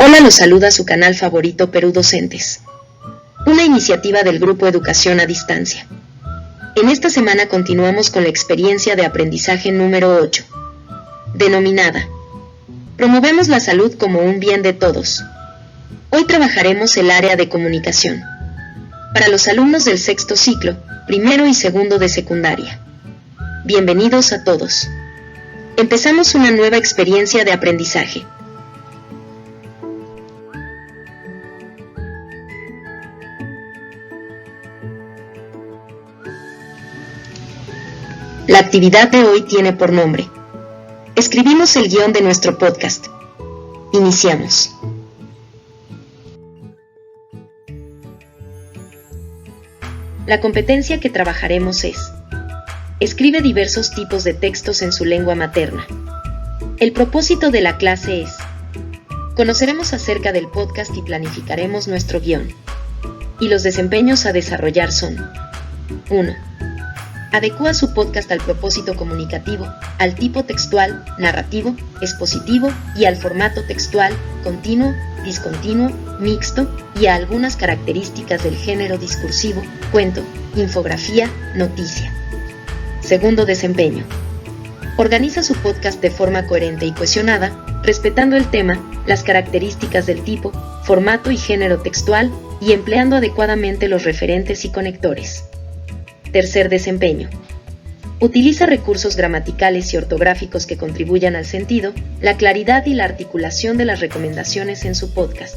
Hola, los saluda su canal favorito Perú Docentes, una iniciativa del Grupo Educación a Distancia. En esta semana continuamos con la experiencia de aprendizaje número 8, denominada Promovemos la salud como un bien de todos. Hoy trabajaremos el área de comunicación, para los alumnos del sexto ciclo, primero y segundo de secundaria. Bienvenidos a todos. Empezamos una nueva experiencia de aprendizaje. La actividad de hoy tiene por nombre: escribimos el guión de nuestro podcast. Iniciamos. La competencia que trabajaremos es: escribe diversos tipos de textos en su lengua materna. El propósito de la clase es: conoceremos acerca del podcast y planificaremos nuestro guión. Y los desempeños a desarrollar son: 1. Adecúa su podcast al propósito comunicativo, al tipo textual, narrativo, expositivo y al formato textual, continuo, discontinuo, mixto y a algunas características del género discursivo, cuento, infografía, noticia. Segundo desempeño. Organiza su podcast de forma coherente y cohesionada, respetando el tema, las características del tipo, formato y género textual y empleando adecuadamente los referentes y conectores. Tercer desempeño. Utiliza recursos gramaticales y ortográficos que contribuyan al sentido, la claridad y la articulación de las recomendaciones en su podcast.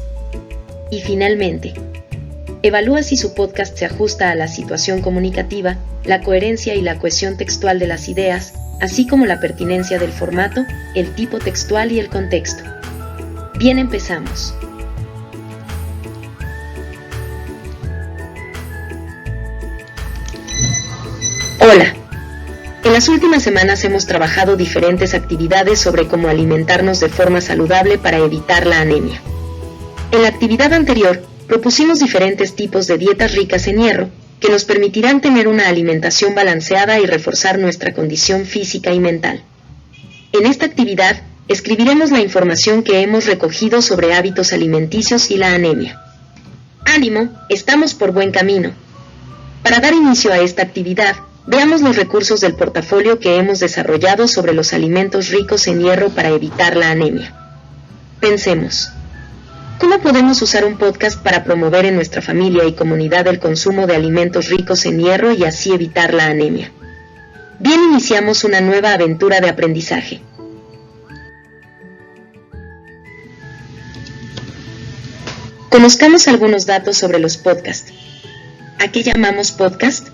Y finalmente, evalúa si su podcast se ajusta a la situación comunicativa, la coherencia y la cohesión textual de las ideas, así como la pertinencia del formato, el tipo textual y el contexto. Bien, empezamos. Hola. En las últimas semanas hemos trabajado diferentes actividades sobre cómo alimentarnos de forma saludable para evitar la anemia. En la actividad anterior, propusimos diferentes tipos de dietas ricas en hierro que nos permitirán tener una alimentación balanceada y reforzar nuestra condición física y mental. En esta actividad, escribiremos la información que hemos recogido sobre hábitos alimenticios y la anemia. ¡Ánimo! Estamos por buen camino. Para dar inicio a esta actividad, veamos los recursos del portafolio que hemos desarrollado sobre los alimentos ricos en hierro para evitar la anemia. Pensemos: ¿cómo podemos usar un podcast para promover en nuestra familia y comunidad el consumo de alimentos ricos en hierro y así evitar la anemia? Bien, iniciamos una nueva aventura de aprendizaje. Conozcamos algunos datos sobre los podcasts. ¿A qué llamamos podcast?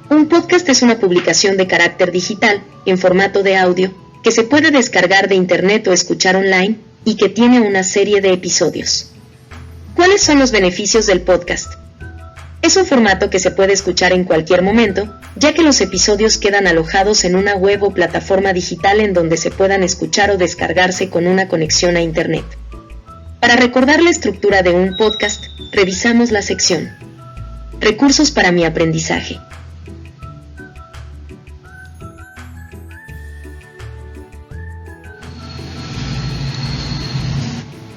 Un podcast es una publicación de carácter digital, en formato de audio, que se puede descargar de internet o escuchar online, y que tiene una serie de episodios. ¿Cuáles son los beneficios del podcast? Es un formato que se puede escuchar en cualquier momento, ya que los episodios quedan alojados en una web o plataforma digital en donde se puedan escuchar o descargarse con una conexión a internet. Para recordar la estructura de un podcast, revisamos la sección Recursos para mi aprendizaje.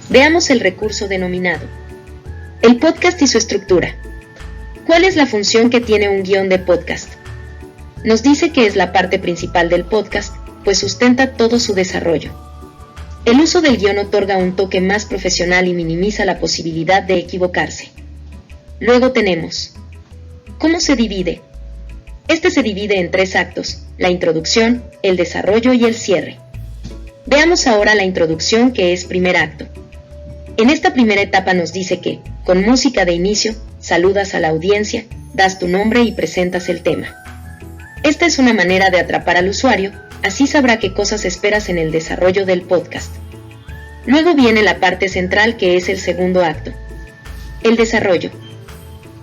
Veamos el recurso denominado el podcast y su estructura. ¿Cuál es la función que tiene un guión de podcast? Nos dice que es la parte principal del podcast, pues sustenta todo su desarrollo. El uso del guión otorga un toque más profesional y minimiza la posibilidad de equivocarse. Luego tenemos: ¿cómo se divide? Este se divide en 3 actos: la introducción, el desarrollo y el cierre. Veamos ahora la introducción, que es primer acto. En esta primera etapa nos dice que, con música de inicio, saludas a la audiencia, das tu nombre y presentas el tema. Esta es una manera de atrapar al usuario, así sabrá qué cosas esperas en el desarrollo del podcast. Luego viene la parte central, que es el segundo acto, el desarrollo.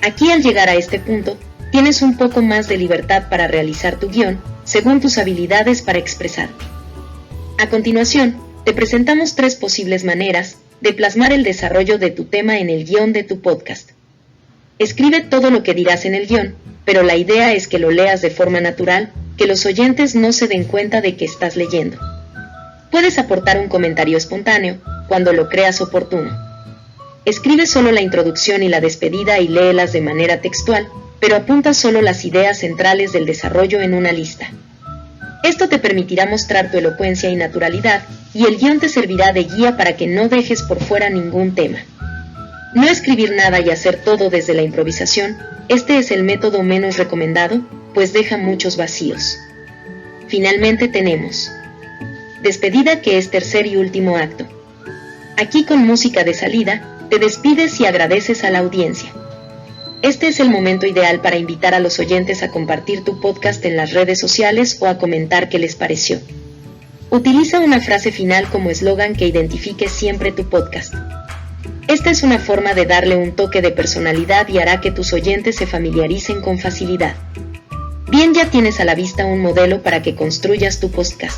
Aquí, al llegar a este punto, tienes un poco más de libertad para realizar tu guión, según tus habilidades para expresarte. A continuación, te presentamos 3 posibles maneras de plasmar el desarrollo de tu tema en el guión de tu podcast. Escribe todo lo que dirás en el guión, pero la idea es que lo leas de forma natural, que los oyentes no se den cuenta de que estás leyendo. Puedes aportar un comentario espontáneo, cuando lo creas oportuno. Escribe solo la introducción y la despedida y léelas de manera textual, pero apunta solo las ideas centrales del desarrollo en una lista. Esto te permitirá mostrar tu elocuencia y naturalidad, y el guión te servirá de guía para que no dejes por fuera ningún tema. No escribir nada y hacer todo desde la improvisación, este es el método menos recomendado, pues deja muchos vacíos. Finalmente tenemos despedida, que es tercer y último acto. Aquí, con música de salida, te despides y agradeces a la audiencia. Este es el momento ideal para invitar a los oyentes a compartir tu podcast en las redes sociales o a comentar qué les pareció. Utiliza una frase final como eslogan que identifique siempre tu podcast. Esta es una forma de darle un toque de personalidad y hará que tus oyentes se familiaricen con facilidad. Bien, ya tienes a la vista un modelo para que construyas tu podcast.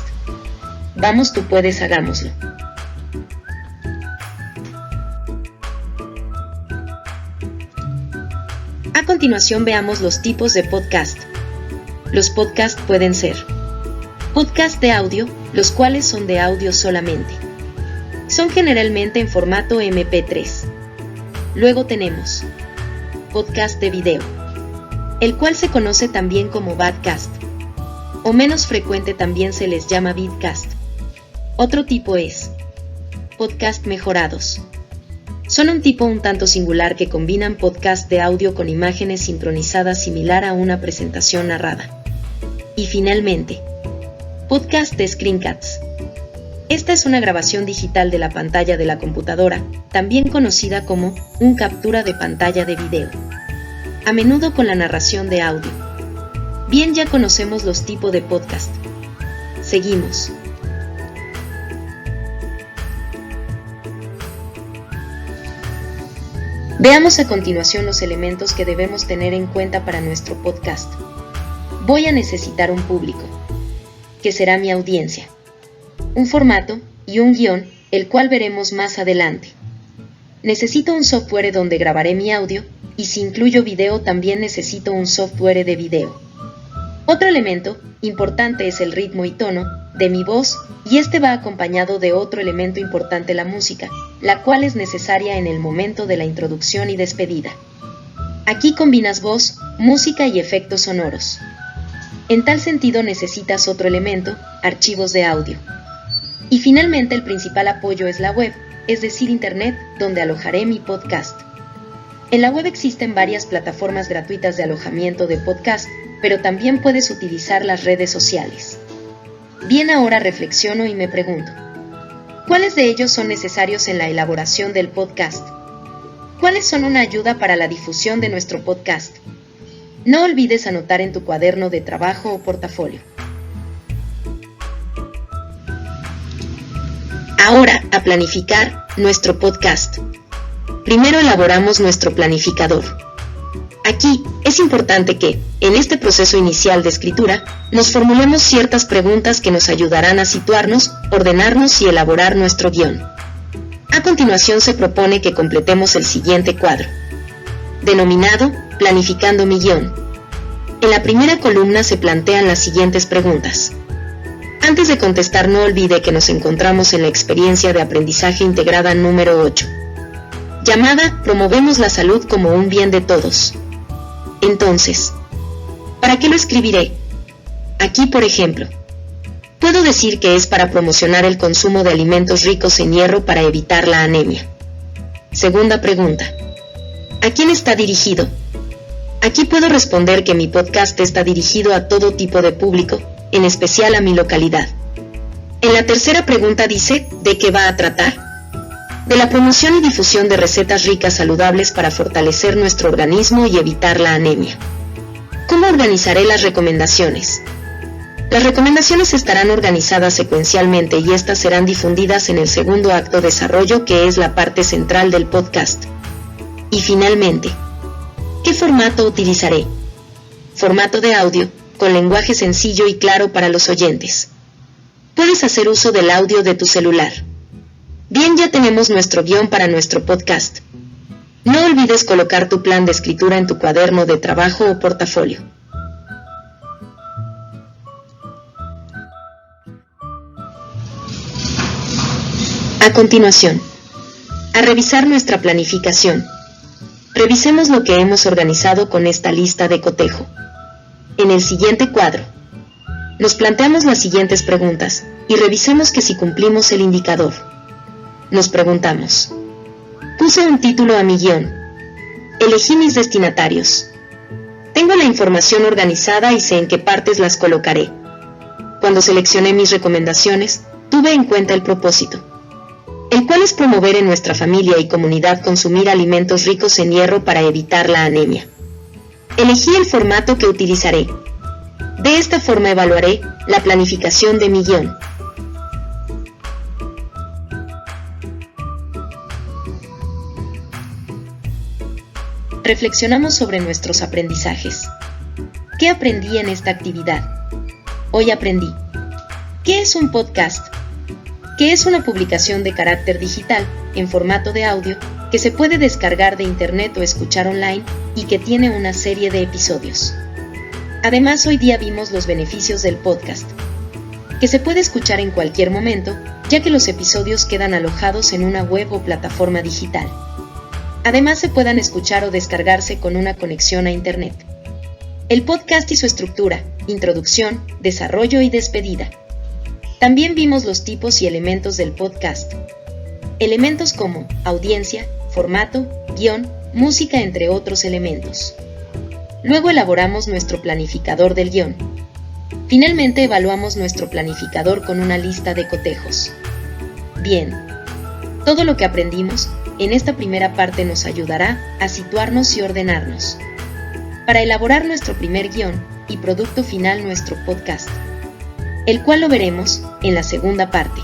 Vamos, tú puedes, hagámoslo. A continuación veamos los tipos de podcast. Los podcasts pueden ser podcast de audio, los cuales son de audio solamente. Son generalmente en formato MP3. Luego tenemos podcast de video, el cual se conoce también como podcast, o menos frecuente también se les llama vidcast. Otro tipo es podcast mejorados. Son un tipo un tanto singular que combinan podcast de audio con imágenes sincronizadas similar a una presentación narrada. Y finalmente, podcast de screencasts. Esta es una grabación digital de la pantalla de la computadora, también conocida como un captura de pantalla de video, a menudo con la narración de audio. Bien, ya conocemos los tipos de podcast. Seguimos. Veamos a continuación los elementos que debemos tener en cuenta para nuestro podcast. Voy a necesitar un público, que será mi audiencia, un formato y un guión, el cual veremos más adelante. Necesito un software donde grabaré mi audio, y si incluyo video también necesito un software de video. Otro elemento importante es el ritmo y tono de mi voz, y este va acompañado de otro elemento importante, la música, la cual es necesaria en el momento de la introducción y despedida. Aquí combinas voz, música y efectos sonoros. En tal sentido necesitas otro elemento, archivos de audio. Y finalmente el principal apoyo es la web, es decir, Internet, donde alojaré mi podcast. En la web existen varias plataformas gratuitas de alojamiento de podcast, pero también puedes utilizar las redes sociales. Bien, ahora reflexiono y me pregunto, ¿cuáles de ellos son necesarios en la elaboración del podcast? ¿Cuáles son una ayuda para la difusión de nuestro podcast? No olvides anotar en tu cuaderno de trabajo o portafolio. Ahora, a planificar nuestro podcast. Primero elaboramos nuestro planificador. Aquí es importante que, en este proceso inicial de escritura, nos formulemos ciertas preguntas que nos ayudarán a situarnos, ordenarnos y elaborar nuestro guión. A continuación se propone que completemos el siguiente cuadro, denominado Planificando mi guión. En la primera columna se plantean las siguientes preguntas. Antes de contestar, no olvide que nos encontramos en la experiencia de aprendizaje integrada número 8, llamada Promovemos la salud como un bien de todos. Entonces, ¿para qué lo escribiré? Aquí, por ejemplo, puedo decir que es para promocionar el consumo de alimentos ricos en hierro para evitar la anemia. Segunda pregunta, ¿a quién está dirigido? Aquí puedo responder que mi podcast está dirigido a todo tipo de público, en especial a mi localidad. En la tercera pregunta dice, ¿de qué va a tratar? De la promoción y difusión de recetas ricas saludables para fortalecer nuestro organismo y evitar la anemia. ¿Cómo organizaré las recomendaciones? Las recomendaciones estarán organizadas secuencialmente y estas serán difundidas en el segundo acto de desarrollo, que es la parte central del podcast. Y finalmente, ¿qué formato utilizaré? Formato de audio, con lenguaje sencillo y claro para los oyentes. Puedes hacer uso del audio de tu celular. Bien, ya tenemos nuestro guión para nuestro podcast. No olvides colocar tu plan de escritura en tu cuaderno de trabajo o portafolio. A continuación, a revisar nuestra planificación. Revisemos lo que hemos organizado con esta lista de cotejo. En el siguiente cuadro, nos planteamos las siguientes preguntas y revisemos que si cumplimos el indicador. Nos preguntamos: puse un título a mi guión. Elegí mis destinatarios. Tengo la información organizada y sé en qué partes las colocaré. Cuando seleccioné mis recomendaciones, tuve en cuenta el propósito, el cual es promover en nuestra familia y comunidad consumir alimentos ricos en hierro para evitar la anemia. Elegí el formato que utilizaré. De esta forma evaluaré la planificación de mi guión. Reflexionamos sobre nuestros aprendizajes. ¿Qué aprendí en esta actividad? Hoy aprendí: ¿qué es un podcast? Que es una publicación de carácter digital en formato de audio que se puede descargar de internet o escuchar online y que tiene una serie de episodios. Además, hoy día vimos los beneficios del podcast, que se puede escuchar en cualquier momento, ya que los episodios quedan alojados en una web o plataforma digital. Además, se puedan escuchar o descargarse con una conexión a internet. El podcast y su estructura, introducción, desarrollo y despedida. También vimos los tipos y elementos del podcast. Elementos como audiencia, formato, guión, música, entre otros elementos. Luego elaboramos nuestro planificador del guión. Finalmente evaluamos nuestro planificador con una lista de cotejos. Bien, todo lo que aprendimos en esta primera parte nos ayudará a situarnos y ordenarnos para elaborar nuestro primer guión y producto final, nuestro podcast, el cual lo veremos en la segunda parte.